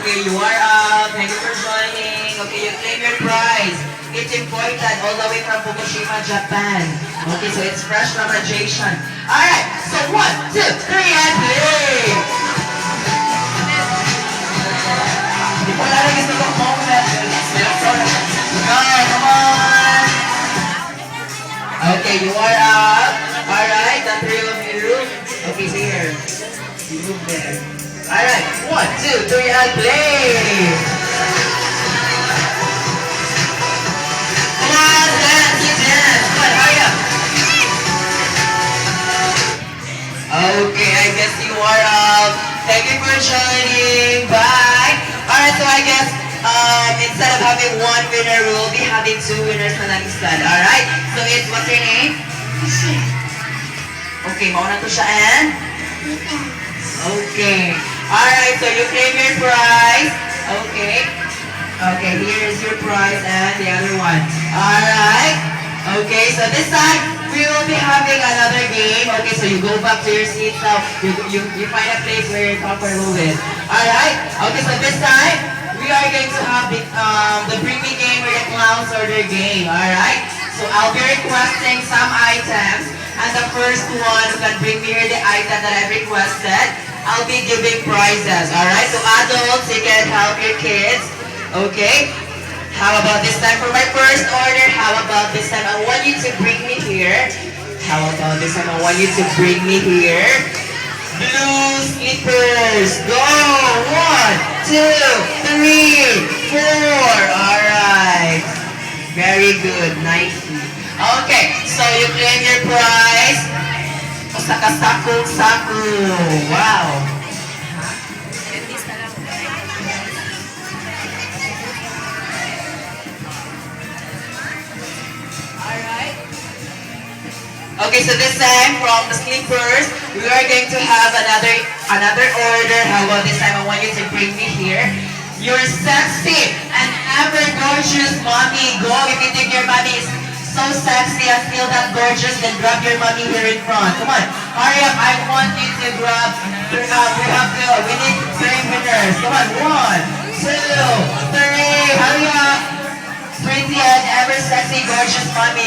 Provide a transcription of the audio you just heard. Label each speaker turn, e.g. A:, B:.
A: Okay, you are up. Thank you for joining. Okay, you claim your prize. It's imported all the way from Fukushima, Japan. Okay, so it's fresh from radiation. Alright, so 1, 2, 3, and play! Di ko lang gusto kong moment. Go, come on! Okay, you are up. Alright, the three of you. Okay, so here. You move there. Alright, 1, 2, 3, and play! Come on, dance, you dance. Come on, hurry up. Okay, I guess you are up. Thank you for joining. Bye. Alright, so I guess instead of having one winner, we will be having two winners na lang instead. Alright? So it's, what's your name? Okay, mauna to siya and? Okay. Alright, so you claim your prize. Okay. Okay, here is your prize and the other one. Alright. Okay, so this time, we will be having another game. Okay, so you go back to your seat now. You find a place where you're comfortable with. Alright. Okay, so this time, we are going to have the Bring Me game or the Clowns Order game. Alright. So I'll be requesting some items. And the first one who can bring me here the item that I've requested, I'll be giving prizes. Alright, so adults, you can help your kids. Okay? How about this time for my first order? How about this time? I want you to bring me here. How about this time? I want you to bring me here. Blue slippers. Go! 1, 2, 3, 4. Alright. Very good. Nicely. Okay, so you claim your prize. Saku. Wow. Alright. Okay, so this time from the sleepers, we are going to have another order. How about this time? I want you to bring me here. Your sexy and ever gorgeous mommy. Go, if you think your mommy is so sexy and still that gorgeous, then grab your mommy here in front. Come on, hurry up. I want you to grab. We need 3 winners. Come on, 1, 2, 3. Hurry up. Pretty and ever sexy, gorgeous mommy.